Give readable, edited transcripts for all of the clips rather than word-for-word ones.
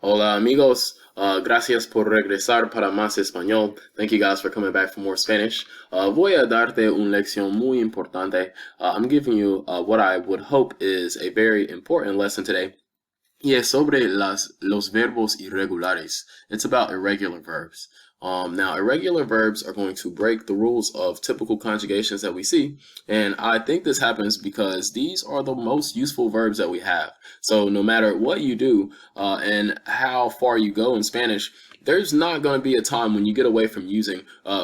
Hola amigos, gracias por regresar para más español. Thank you guys for coming back for more Spanish. Voy a darte una lección muy importante. I'm giving you what I would hope is a very important lesson today. Y es sobre los verbos irregulares. It's about irregular verbs. Now, irregular verbs are going to break the rules of typical conjugations that we see, and I think this happens because these are the most useful verbs that we have. So no matter what you do and how far you go in Spanish, there's not going to be a time when you get away from using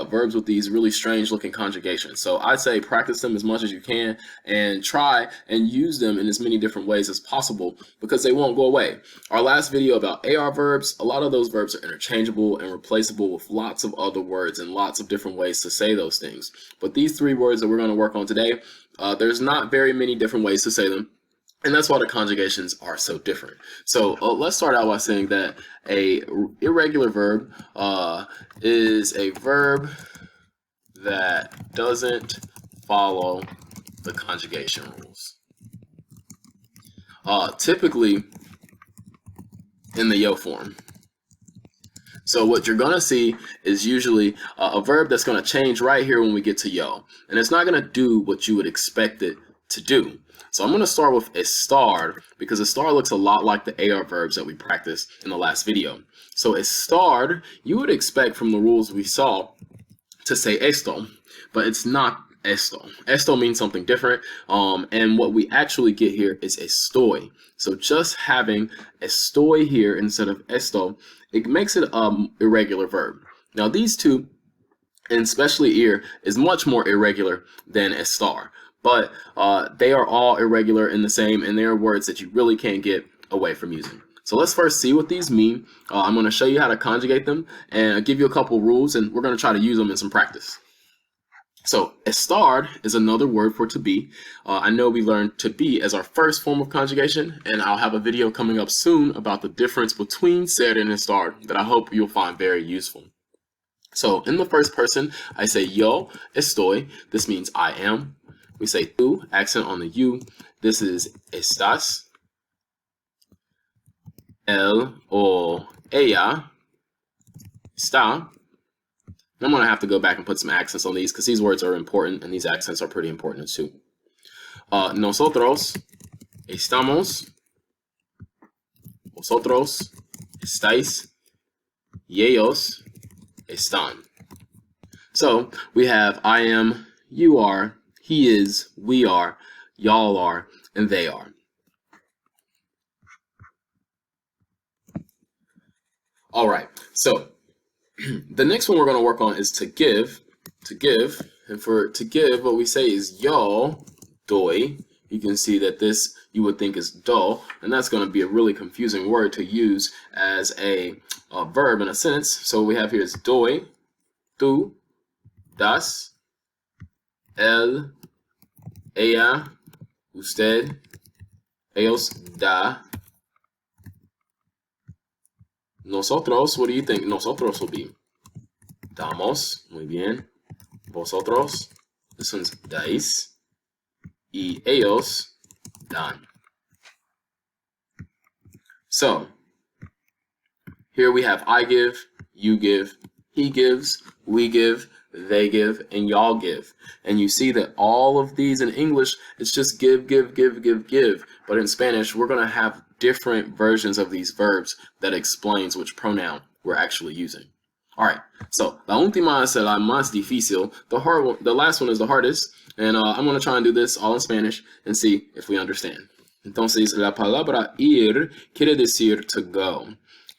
verbs with these really strange looking conjugations. So I'd say practice them as much as you can and try and use them in as many different ways as possible because they won't go away. Our last video about AR verbs, a lot of those verbs are interchangeable and replaceable with lots of other words and lots of different ways to say those things. But these three words that we're going to work on today, there's not very many different ways to say them. And that's why the conjugations are so different. So let's start out by saying that a irregular verb is a verb that doesn't follow the conjugation rules. Typically in the yo form. So what you're going to see is usually a verb that's going to change right here when we get to yo. And it's not going to do what you would expect it to do. So I'm going to start with estar because estar looks a lot like the AR verbs that we practiced in the last video. So estar, you would expect from the rules we saw to say esto, but it's not esto. Esto means something different, and what we actually get here is estoy. So just having estoy here instead of esto, it makes it irregular verb. Now these two, and especially ir, is much more irregular than estar. But they are all irregular in the same, and they are words that you really can't get away from using. So let's first see what these mean. I'm going to show you how to conjugate them and give you a couple rules, and we're going to try to use them in some practice. So estar is another word for to be. I know we learned to be as our first form of conjugation, and I'll have a video coming up soon about the difference between ser and estar that I hope you'll find very useful. So in the first person, I say yo estoy. This means I am. We say tú, accent on the you. This is estás. Él o ella está. I'm going to have to go back and put some accents on these because these words are important and these accents are pretty important too. Nosotros estamos. Vosotros estáis. Y ellos están. So we have I am, you are, he is, we are, y'all are, and they are. All right, so the next one we're going to work on is to give. And for to give, what we say is yo doy. You can see that this you would think is do, and that's going to be a really confusing word to use as a verb in a sentence. So what we have here is doy, tú, das, él, ella, usted, ellos, da. Nosotros, what do you think nosotros will be? Damos, muy bien. Vosotros, this one's dais. Y ellos, dan. So, here we have I give, you give, he gives, we give, they give, and y'all give. And you see that all of these in English, it's just give, give, give, give, give. But in Spanish, we're going to have different versions of these verbs that explains which pronoun we're actually using. All right, so la última es la más difícil. The last one is the hardest. And I'm going to try and do this all in Spanish and see if we understand. Entonces, la palabra ir quiere decir to go.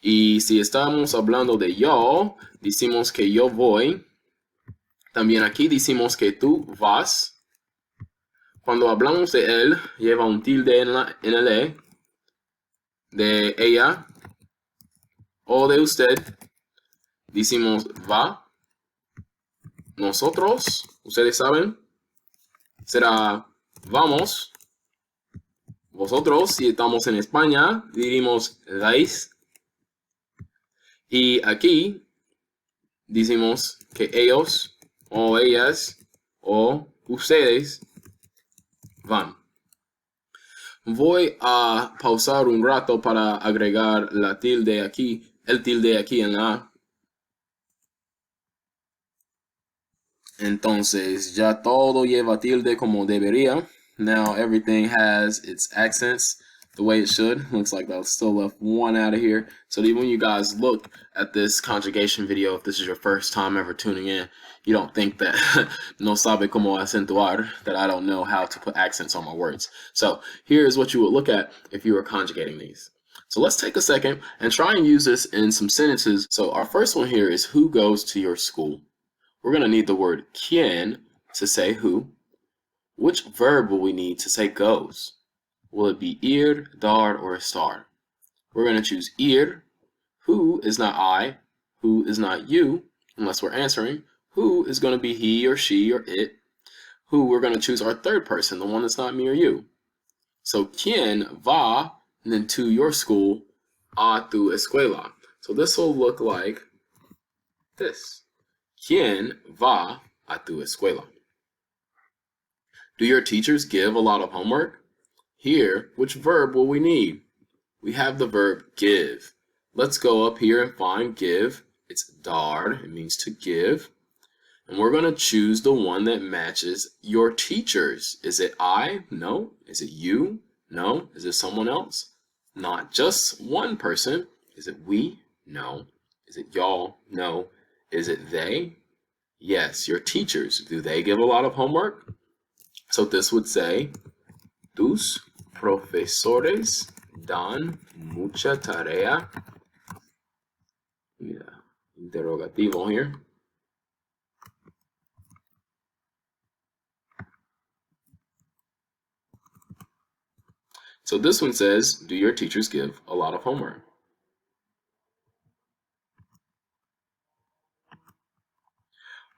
Y si estamos hablando de yo, decimos que yo voy. También aquí decimos que tú vas. Cuando hablamos de él, lleva un tilde en el E. De ella o de usted, decimos va. Nosotros, ustedes saben, será vamos. Vosotros, si estamos en España, diríamos dais. Y aquí decimos que ellos o ellas o ustedes van. Voy a pausar un rato para agregar la tilde aquí, el tilde aquí en la A. Entonces, ya todo lleva tilde como debería. Now everything has its accents the way it should. Looks like I still left one out of here. So that when you guys look at this conjugation video, if this is your first time ever tuning in, you don't think that no sabe cómo acentuar, that I don't know how to put accents on my words. So here's what you would look at if you were conjugating these. So let's take a second and try and use this in some sentences. So our first one here is who goes to your school? We're going to need the word quién to say who. Which verb will we need to say goes? Will it be ir, dar, or estar? We're going to choose ir. Who is not I, who is not you, unless we're answering. Who is going to be he or she or it. Who, we're going to choose our third person, the one that's not me or you. So quién va, and then to your school, a tu escuela. So this will look like this. ¿Quién va a tu escuela? Do your teachers give a lot of homework? Here, which verb will we need? We have the verb give. Let's go up here and find give. It's dar, it means to give. And we're going to choose the one that matches your teachers. Is it I? No. Is it you? No. Is it someone else? Not just one person. Is it we? No. Is it y'all? No. Is it they? Yes, your teachers. Do they give a lot of homework? So this would say, tus profesores dan mucha tarea. Yeah, interrogativo here. So this one says, do your teachers give a lot of homework?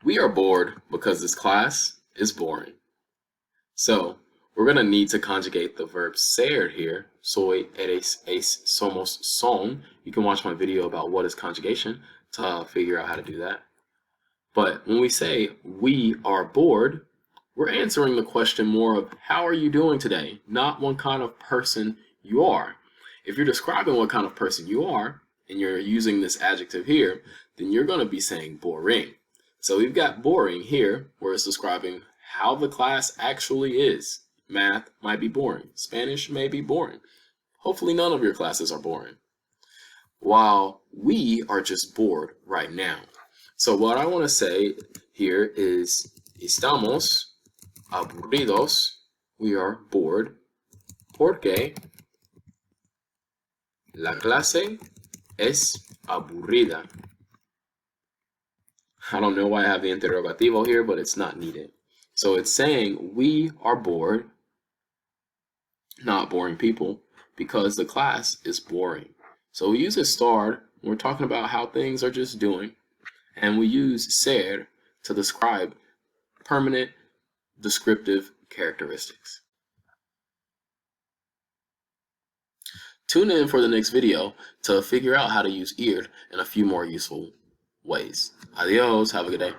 We are bored because this class is boring. So we're going to need to conjugate the verb ser here. Soy, eres, es, somos, son. You can watch my video about what is conjugation to figure out how to do that. But when we say we are bored, we're answering the question more of how are you doing today, not what kind of person you are. If you're describing what kind of person you are, and you're using this adjective here, then you're going to be saying boring. So we've got boring here, where it's describing how the class actually is. Math might be boring. Spanish may be boring. Hopefully none of your classes are boring. While we are just bored right now. So what I want to say here is estamos aburridos. We are bored porque la clase es aburrida. I don't know why I have the interrogativo here, but it's not needed. So it's saying we are bored, not boring people, because the class is boring. So we use estar when we're talking about how things are just doing, and we use ser to describe permanent descriptive characteristics. Tune in for the next video to figure out how to use ir in a few more useful ways. Adios, have a good day.